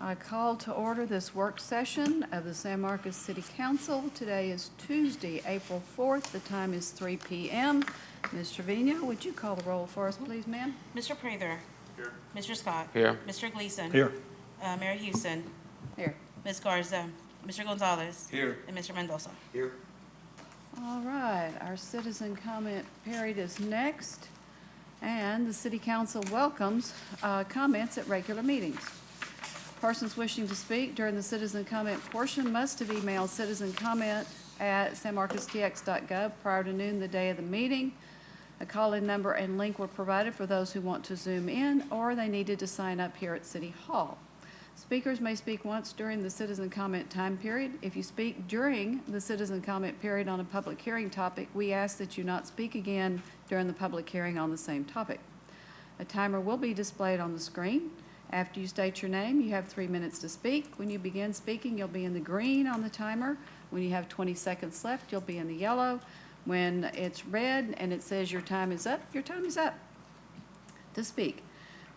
I call to order this work session of the San Marcos City Council. Today is Tuesday, April 4th. The time is 3 p.m. Ms. Trevino, would you call the roll for us, please, ma'am? Mr. Prather. Here. Mr. Scott. Here. Mr. Gleason. Here. Mayor Houston. Here. Ms. Garza. Mr. Gonzalez. Here. And Mr. Mendoza. Here. All right, our citizen comment period is next, and the City Council welcomes comments at regular meetings. Persons wishing to speak during the citizen comment portion must have emailed citizen comment at sanmarcostx.gov prior to noon the day of the meeting. A call-in number and link were provided for those who want to Zoom in, or they needed to sign up here at City Hall. Speakers may speak once during the citizen comment time period. If you speak during the citizen comment period on a public hearing topic, we ask that you not speak again during the public hearing on the same topic. A timer will be displayed on the screen. After you state your name, you have 3 minutes to speak. When you begin speaking, you'll be in the green on the timer. When you have 20 seconds left, you'll be in the yellow. When it's red and it says your time is up to speak.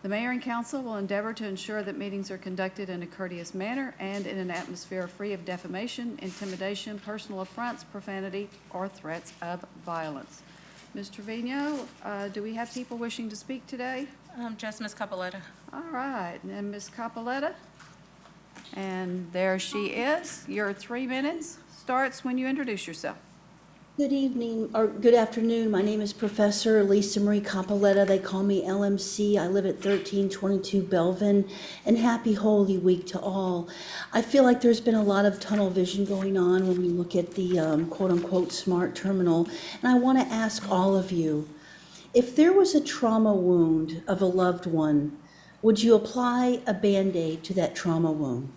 The mayor and council will endeavor to ensure that meetings are conducted in a courteous manner and in an atmosphere free of defamation, intimidation, personal affronts, profanity, or threats of violence. Ms. Trevino, do we have people wishing to speak today? Just Ms. Capoletta. All right, and Ms. Capoletta. And there she is. Your 3 minutes starts when you introduce yourself. Good evening, or good afternoon. My name is Professor Lisa Marie Capoletta. They call me LMC. I live at 1322 Belvin, and happy Holy Week to all. I feel like there's been a lot of tunnel vision going on when we look at the quote-unquote smart terminal, and I want to ask all of you, if there was a trauma wound of a loved one, would you apply a Band-Aid to that trauma wound?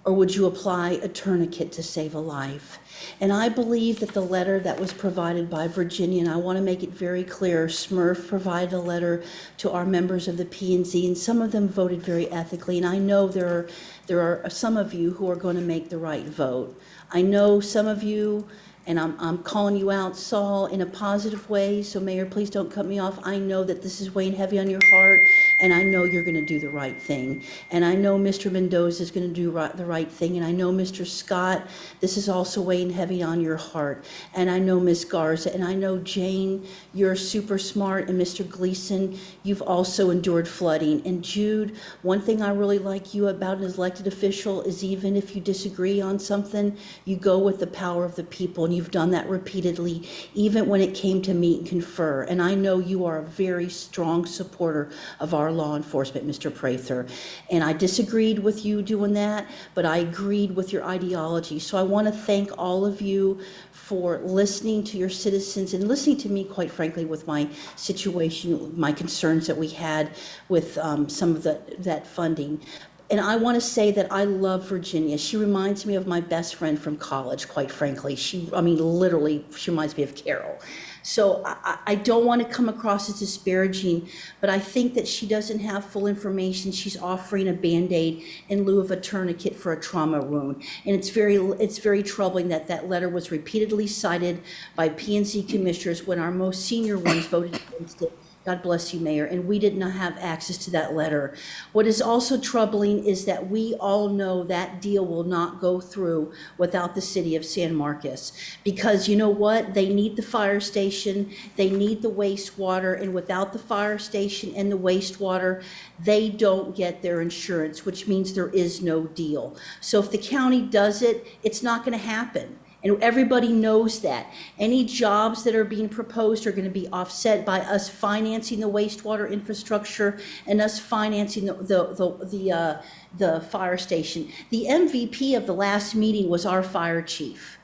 Or would you apply a tourniquet to save a life? And I believe that the letter that was provided by Virginia, and I want to make it very clear, Smurf provided a letter to our members of the P&Z, and some of them voted very ethically, and I know there are some of you who are going to make the right vote. I know some of you, and I'm calling you out, Saul, in a positive way, so Mayor, please don't cut me off. I know that this is weighing heavy on your heart, and I know you're going to do the right thing. And I know Mr. Mendoza is going to do the right thing, and I know Mr. Scott, this is also weighing heavy on your heart. And I know Ms. Garza, and I know Jane, you're super smart, and Mr. Gleason, you've also endured flooding. And Jude, one thing I really like you about an elected official is even if you disagree on something, you go with the power of the people, and you've done that repeatedly, even when it came to meet and confer. And I know you are a very strong supporter of our law enforcement, Mr. Prather. And I disagreed with you doing that, but I agreed with your ideology. So I want to thank all of you for listening to your citizens and listening to me, quite frankly, with my situation, my concerns that we had with some of that funding. And I want to say that I love Virginia. She reminds me of my best friend from college, quite frankly. Literally, she reminds me of Carol. So I don't want to come across as disparaging, but I think that she doesn't have full information. She's offering a Band-Aid in lieu of a tourniquet for a trauma wound. And it's very troubling that that letter was repeatedly cited by P&Z commissioners when our most senior ones voted against it. God bless you, Mayor, and we did not have access to that letter. What is also troubling is that we all know that deal will not go through without the city of San Marcos, because you know what? They need the fire station, they need the wastewater, and without the fire station and the wastewater, they don't get their insurance, which means there is no deal. So if the county does it, it's not going to happen. And everybody knows that. Any jobs that are being proposed are going to be offset by us financing the wastewater infrastructure and us financing the fire station. The MVP of the last meeting was our fire chief.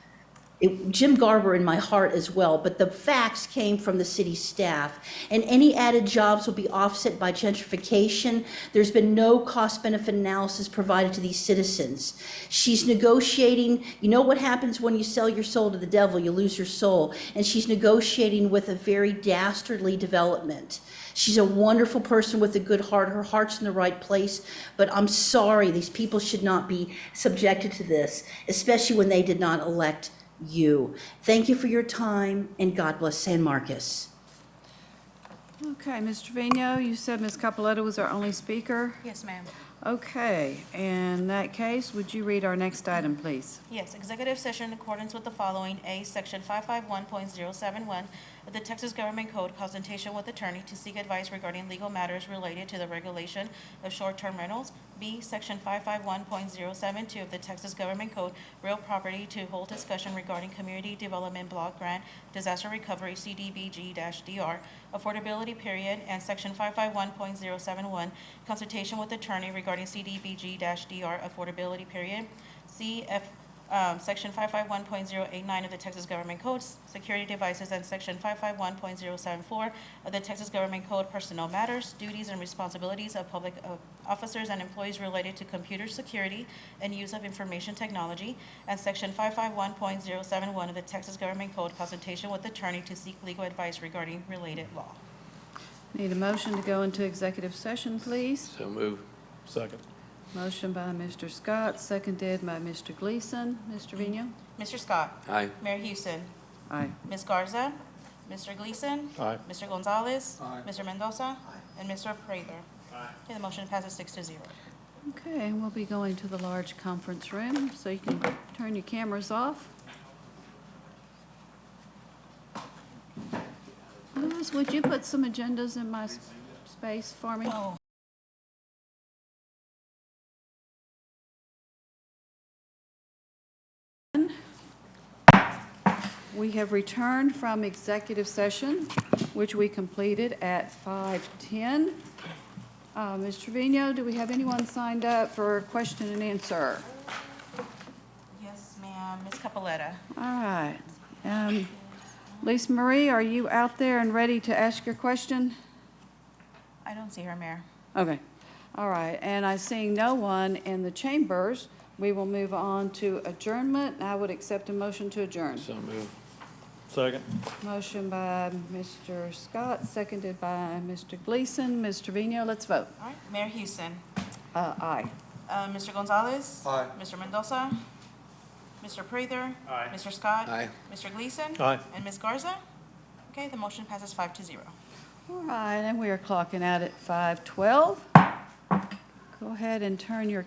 Jim Garber in my heart as well, but the facts came from the city staff. And any added jobs will be offset by gentrification. There's been no cost-benefit analysis provided to these citizens. She's negotiating, you know what happens when you sell your soul to the devil, you lose your soul. And she's negotiating with a very dastardly development. She's a wonderful person with a good heart. Her heart's in the right place, but I'm sorry, these people should not be subjected to this, especially when they did not elect you. Thank you for your time, and God bless San Marcos. Okay, Ms. Trevino, you said Ms. Capoletta was our only speaker. Yes, ma'am. Okay, in that case, would you read our next item, please? Yes, executive session in accordance with the following. A, Section 551.071 of the Texas Government Code, consultation with attorney to seek advice regarding legal matters related to the regulation of short-term rentals. B, Section 551.072 of the Texas Government Code, real property, to hold discussion regarding Community Development Block Grant Disaster Recovery CDBG-DR affordability period. And Section 551.071, consultation with attorney regarding CDBG-DR affordability period. C, Section 551.089 of the Texas Government Code, security devices, and Section 551.074 of the Texas Government Code, personnel matters, duties, and responsibilities of public officers and employees related to computer security and use of information technology, and Section 551.071 of the Texas Government Code, consultation with attorney to seek legal advice regarding related law. Need a motion to go into executive session, please? So move. Second. Motion by Mr. Scott, seconded by Mr. Gleason. Mr. Trevino? Mr. Scott. Aye. Mayor Houston. Aye. Ms. Garza. Mr. Gleason. Aye. Mr. Gonzalez. Aye. Mr. Mendoza. And Mr. Prather. Okay, the motion passes 6-0. Okay, and we'll be going to the large conference room, so you can turn your cameras off. Louis, would you put some agendas in my space for me? Oh. We have returned from executive session, which we completed at 5:10. Ms. Trevino, do we have anyone signed up for question and answer? Yes, ma'am. Ms. Capoletta. All right. Lisa Marie, are you out there and ready to ask your question? I don't see her, Mayor. Okay. All right. And I seeing no one in the chambers, we will move on to adjournment. I would accept a motion to adjourn. So move. Second. Motion by Mr. Scott, seconded by Mr. Gleason. Ms. Trevino, let's vote. All right. Mayor Houston. Aye. Mr. Gonzalez. Aye. Mr. Mendoza. Mr. Prather. Aye. Mr. Scott. Aye. Mr. Gleason. Aye. And Ms. Garza. Okay, the motion passes 5-0. All right, and we are clocking out at 5:12. Go ahead and turn your